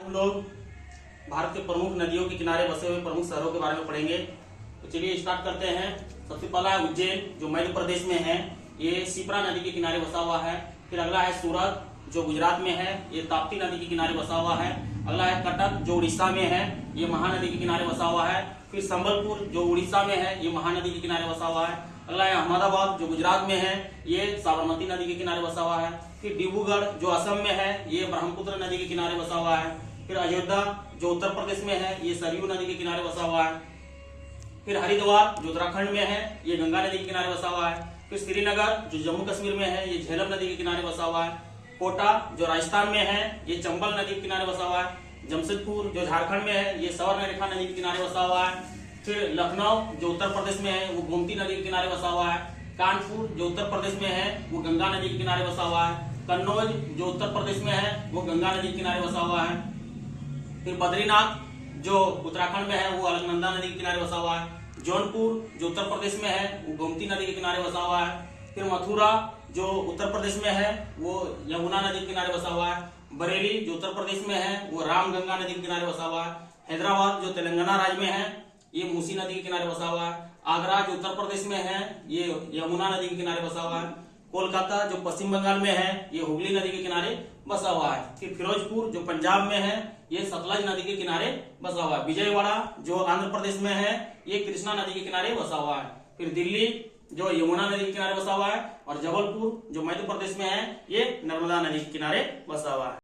हम लोग भारत के प्रमुख नदियों के किनारे बसे हुए प्रमुख शहरों के बारे में पढ़ेंगे। तो चलिए स्टार्ट करते हैं। सबसे पहला है उज्जैन, जो मध्य प्रदेश में है, ये शिप्रा नदी के किनारे बसा हुआ है। फिर अगला है सूरत, जो गुजरात में है, ये ताप्ती नदी के किनारे बसा हुआ है। अगला है कटक, जो उड़ीसा में है, ये महानदी के किनारे बसा हुआ है। फिर संबलपुर, जो उड़ीसा में है, ये महानदी के किनारे बसा हुआ है। अगला है अहमदाबाद, जो गुजरात में है, ये साबरमती नदी के किनारे बसा हुआ है। फिर डिब्रूगढ़, जो असम में है, ये ब्रह्मपुत्र नदी के किनारे बसा हुआ है। फिर अयोध्या, जो उत्तर प्रदेश में है, ये सरयू नदी के किनारे बसा हुआ है। फिर हरिद्वार, जो उत्तराखंड में है, ये गंगा नदी के किनारे बसा हुआ है। फिर श्रीनगर, जो जम्मू कश्मीर में है, ये झेलम नदी के किनारे बसा हुआ है। कोटा, जो राजस्थान में है, ये चंबल नदी के किनारे बसा हुआ है। जमशेदपुर, जो झारखंड में है, ये सवर्णरेखा नदी के किनारे बसा हुआ है। फिर लखनऊ, जो उत्तर प्रदेश में है, वो गोमती नदी के किनारे बसा हुआ है। कानपुर, जो उत्तर प्रदेश में है, वो गंगा नदी के किनारे बसा हुआ है। कन्नौज, जो उत्तर प्रदेश में है, वो गंगा नदी के किनारे बसा हुआ है। फिर बद्रीनाथ, जो उत्तराखंड में है, वो अलकनंदा नदी के किनारे बसा हुआ है। जौनपुर, जो उत्तर प्रदेश में है, वो गोमती नदी के किनारे बसा हुआ है। फिर मथुरा, जो उत्तर प्रदेश में है, वो यमुना नदी के किनारे बसा हुआ है। बरेली, जो उत्तर प्रदेश में है, वो रामगंगा नदी के किनारे बसा हुआ है। हैदराबाद, जो तेलंगाना राज्य में है, ये मूसी नदी के किनारे बसा हुआ है। आगरा, जो उत्तर प्रदेश में है, ये यमुना नदी के किनारे बसा हुआ है। कोलकाता, जो पश्चिम बंगाल में है, ये हुगली नदी के किनारे बसा हुआ है। फिर फिरोजपुर, जो पंजाब में है, ये सतलज नदी के किनारे बसा हुआ है। विजयवाड़ा, जो आंध्र प्रदेश में है, ये कृष्णा नदी के किनारे बसा हुआ है। फिर दिल्ली, जो यमुना नदी के किनारे बसा हुआ है। और जबलपुर, जो मध्य प्रदेश में है, ये नर्मदा नदी के किनारे बसा हुआ है।